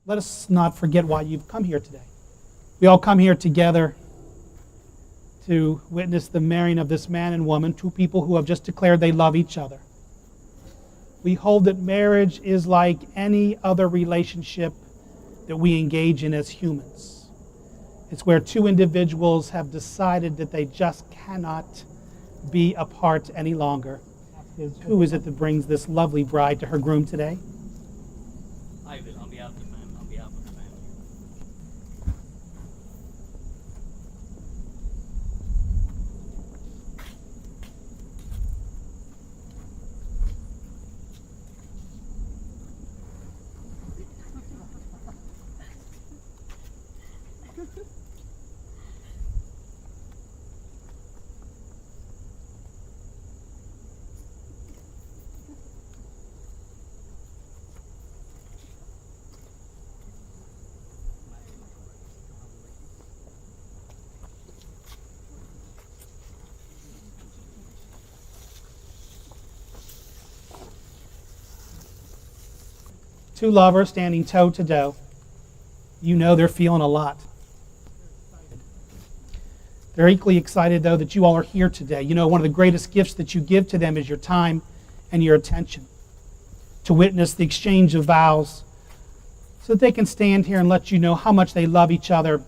let us not forget why you've come here today. We all come here together to witness the marrying of this man and woman, two people who have just declared they love each other. We hold that marriage is like any other relationship that we engage in as humans. It's where two individuals have decided that they just cannot be apart any longer. Who is it that brings this lovely bride to her groom today? I will, on behalf of the family. On behalf of the family. Two lovers standing toe to toe. You know they're feeling a lot. They're equally excited, though, that you all are here today. You know, one of the greatest gifts that you give to them is your time and your attention to witness the exchange of vows so that they can stand here and let you know how much they love each other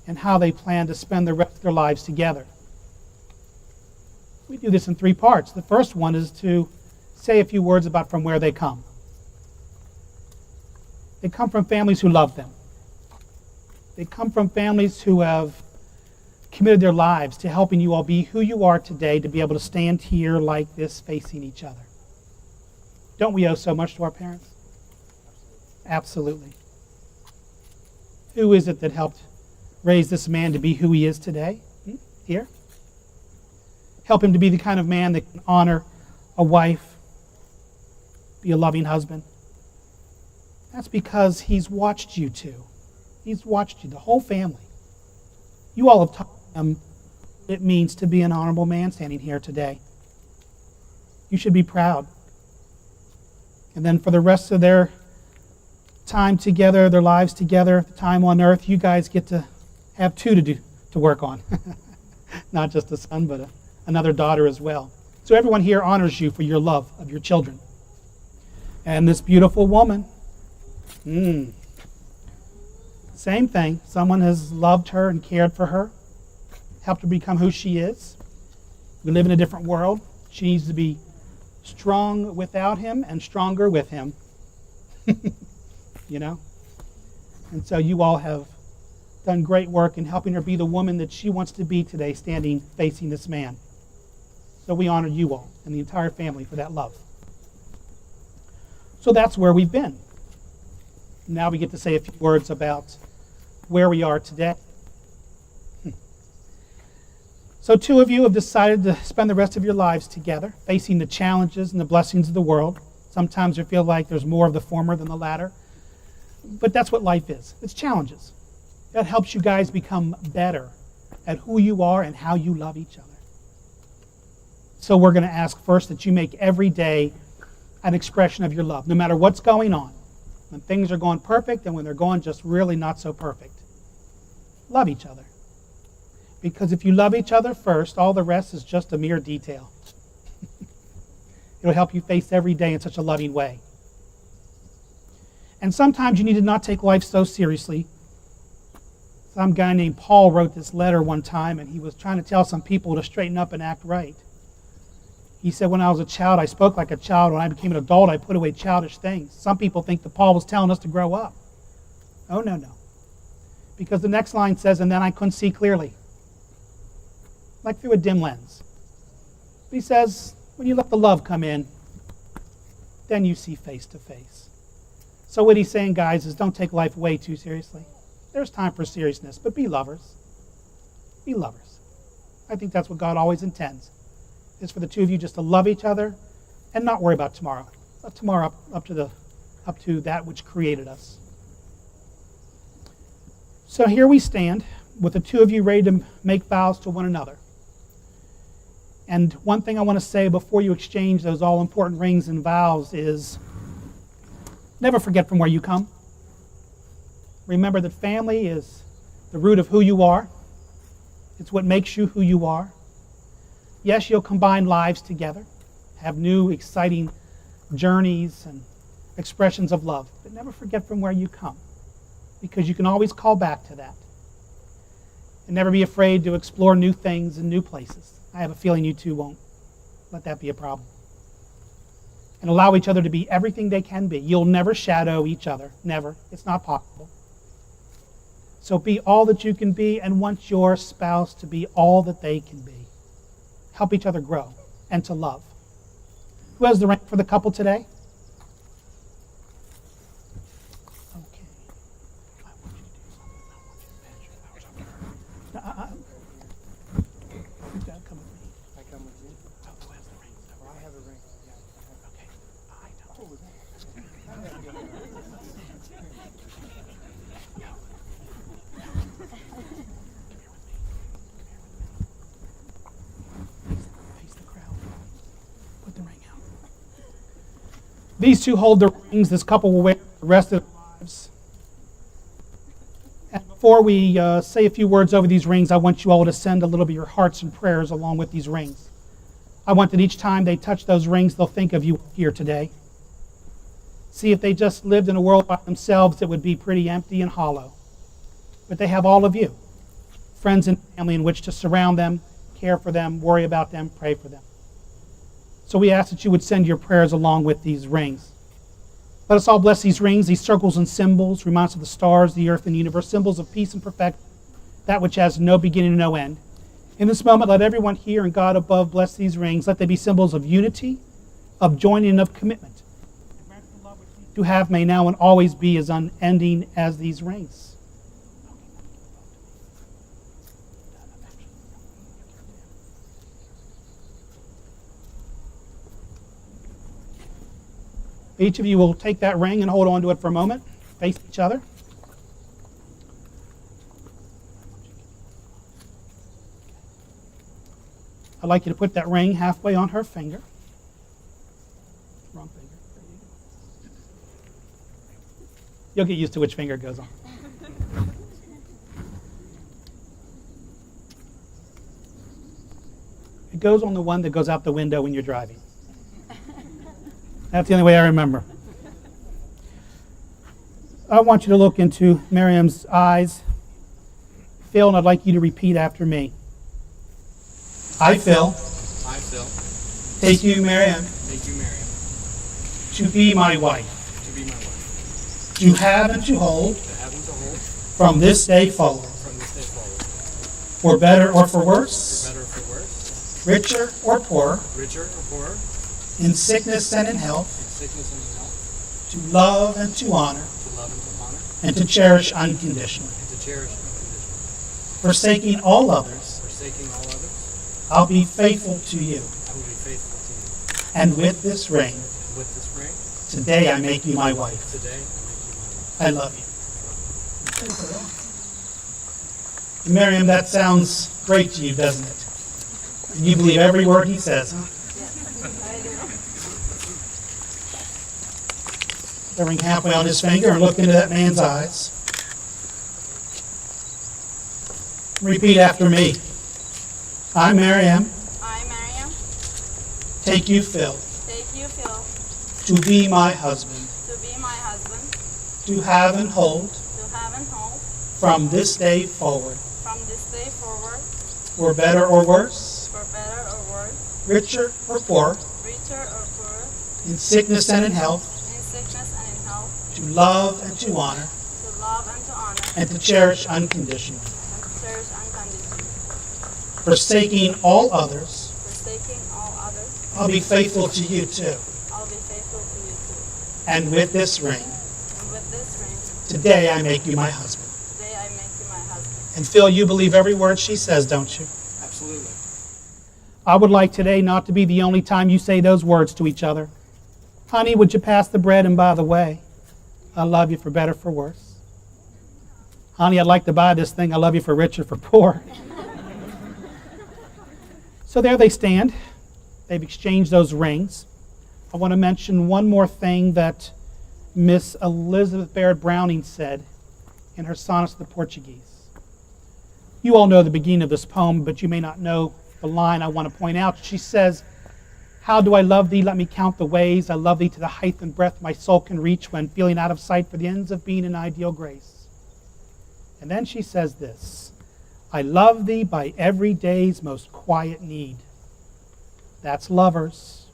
and how they plan to spend the rest of their lives together. We do this in three parts. The first one is to say a few words about from where they come. They come from families who love them. They come from families who have committed their lives to helping you all be who you are today, to be able to stand here like this facing each other. Don't we owe so much to our parents? Absolutely. Who is it that helped raise this man to be who he is today? Here. Help him to be the kind of man that can honor a wife, be a loving husband. That's because he's watched you two. He's watched you, the whole family. You all have taught him what it means to be an honorable man standing here today. You should be proud. And then for the rest of their time together, their lives together, the time on earth, you guys get to have two to work on. Not just a son, but another daughter as well. So everyone here honors you for your love of your children. And this beautiful woman, same thing. Someone has loved her and cared for her, helped her become who she is. We live in a different world. She needs to be strong without him and stronger with him. You know? And so you all have done great work in helping her be the woman that she wants to be today, standing facing this man. So we honor you all and the entire family for that love. So that's where we've been. Now we get to say a few words about where we are today. So two of you have decided to spend the rest of your lives together, facing the challenges and the blessings of the world. Sometimes you feel like there's more of the former than the latter. But that's what life is. It's challenges. That helps you guys become better at who you are and how you love each other. So we're going to ask first that you make every day an expression of your love, no matter what's going on. When things are going perfect and when they're going just really not so perfect. Love each other. Because if you love each other first, all the rest is just a mere detail. It'll help you face every day in such a loving way. And sometimes you need to not take life so seriously. Some guy named Paul wrote this letter one time, and he was trying to tell some people to straighten up and act right. He said, when I was a child, I spoke like a child. When I became an adult, I put away childish things. Some people think that Paul was telling us to grow up. Oh, no. Because the next line says, and then I couldn't see clearly. Like through a dim lens. But he says, when you let the love come in, then you see face to face. So what he's saying, guys, is don't take life way too seriously. There's time for seriousness, but be lovers. Be lovers. I think that's what God always intends. Is for the two of you just to love each other and not worry about tomorrow. Let tomorrow up to that which created us. So here we stand with the two of you ready to make vows to one another. And one thing I want to say before you exchange those all-important rings and vows is never forget from where you come. Remember that family is the root of who you are. It's what makes you who you are. Yes, you'll combine lives together, have new, exciting journeys and expressions of love, but never forget from where you come, because you can always call back to that. And never be afraid to explore new things and new places. I have a feeling you two won't let that be a problem. And allow each other to be everything they can be. You'll never shadow each other. Never. It's not possible. So be all that you can be and want your spouse to be all that they can be. Help each other grow and to love. Who has the ring for the couple today? Okay. I want you to do something. I want you to patch your flowers up to her. You've got to come with me. I come with you. Oh, who has the ring? Well, I have a ring. Yeah. Okay. I don't. What was that? Face the crowd. Put the ring out. These two hold the rings this couple will wear the rest of their lives. And before we say a few words over these rings, I want you all to send a little bit of your hearts and prayers along with these rings. I want that each time they touch those rings, they'll think of you here today. See, if they just lived in a world by themselves, it would be pretty empty and hollow. But they have all of you, friends and family in which to surround them, care for them, worry about them, pray for them. So we ask that you would send your prayers along with these rings. Let us all bless these rings, these circles and symbols, remind us of the stars, the earth, and the universe, symbols of peace and perfection, that which has no beginning and no end. In this moment, let everyone here and God above bless these rings. Let they be symbols of unity, of joining, and of commitment. And grant the love which these two have may now and always be as unending as these rings. Each of you will take that ring and hold on to it for a moment. Face each other. I'd like you to put that ring halfway on her finger. Wrong finger. There you go. You'll get used to which finger it goes on. It goes on the one that goes out the window when you're driving. That's the only way I remember. I want you to look into Maryam's eyes. Phil, and I'd like you to repeat after me. I, Phil, I, Phil, take you, Maryam, take you, Maryam, to be my wife, to be my wife, to have and to hold, to have and to hold, from this day forward, from this day forward, for better or for for worse, better or for worse, richer or poorer, richer or poorer, in sickness and in health, in sickness and in health, to love and to honor, to love and to honor, and to cherish unconditionally. and to cherish unconditionally. Forsaking all others, Forsaking all others, I'll be faithful to you. I will be faithful to you. And with this ring, And with this ring, today I make you my wife. today I make you my wife. I love you. Maryam, that sounds great to you, doesn't it? And you believe every word he says, huh? The ring halfway on his finger and look into that man's eyes. Repeat after me. I, Maryam, I, Maryam, take you, Phil, take you, Phil, to be my husband, to be my husband, to have and hold, to have and hold, from this day forward, from this day forward, for better or worse, for better or worse, richer or poorer, richer or poorer, in sickness and in health, in sickness and in health, to love and to honor, to love and to honor, and to cherish unconditionally. and to cherish unconditionally. Forsaking all others, Forsaking all others, I'll be faithful to you too. I'll be faithful to you too. And with this ring, And with this ring, today I make you my husband. today I make you my husband. And Phil, you believe every word she says, don't you? Absolutely. I would like today not to be the only time you say those words to each other. Honey, would you pass the bread? And by the way, I love you for better, for worse. Honey, I'd like to buy this thing. I love you for richer, for poor. So there they stand. They've exchanged those rings. I want to mention one more thing that Miss Elizabeth Barrett Browning said in her sonnets to the Portuguese. You all know the beginning of this poem, but you may not know the line I want to point out. She says, "How do I love thee? Let me count the ways. I love thee to the height and breadth my soul can reach when feeling out of sight for the ends of being in ideal grace." And then she says this, "I love thee by every day's most quiet need." That's lovers.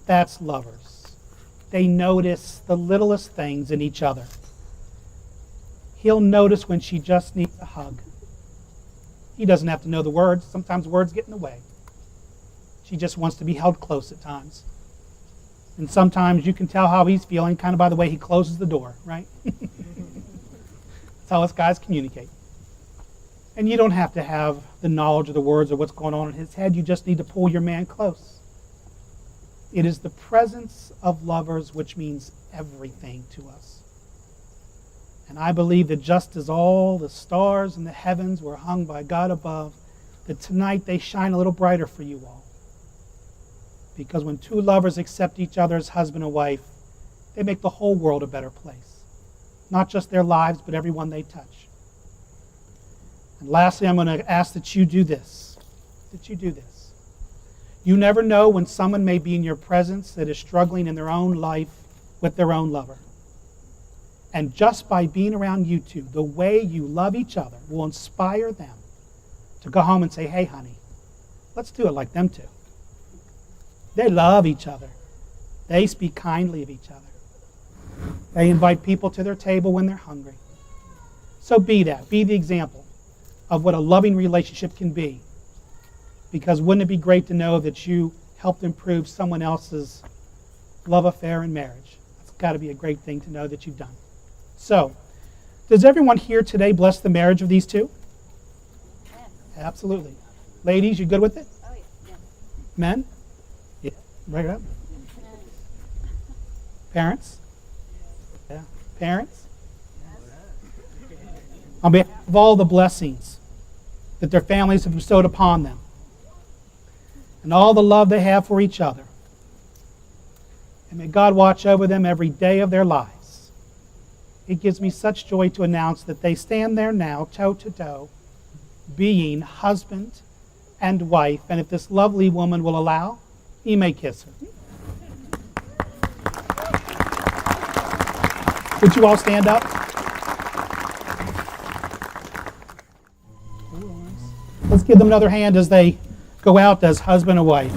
That's lovers. They notice the littlest things in each other. He'll notice when she just needs a hug. He doesn't have to know the words. Sometimes words get in the way. She just wants to be held close at times. And sometimes you can tell how he's feeling kind of by the way he closes the door, right? That's how us guys communicate. And you don't have to have the knowledge of the words or what's going on in his head. You just need to pull your man close. It is the presence of lovers which means everything to us. And I believe that just as all the stars in the heavens were hung by God above, that tonight they shine a little brighter for you all. Because when two lovers accept each other as husband and wife, they make the whole world a better place. Not just their lives, but everyone they touch. And lastly, I'm going to ask that you do this. That you do this. You never know when someone may be in your presence that is struggling in their own life with their own lover. And just by being around you two, the way you love each other will inspire them to go home and say, "Hey, honey, let's do it like them two." They love each other. They speak kindly of each other. They invite people to their table when they're hungry. So be that. Be the example of what a loving relationship can be. Because wouldn't it be great to know that you helped improve someone else's love affair and marriage? It's got to be a great thing to know that you've done. So, does everyone here today bless the marriage of these two? Yes. Absolutely. Ladies, you good with it? Oh, yeah. Yes. Men? Yeah. Right up. Parents? Yeah. Parents? On behalf of all the blessings that their families have bestowed upon them, and all the love they have for each other, and may God watch over them every day of their lives. It gives me such joy to announce that they stand there now, toe to toe, being husband and wife. And if this lovely woman will allow, he may kiss her. Would you all stand up? Let's give them another hand as they go out as husband and wife.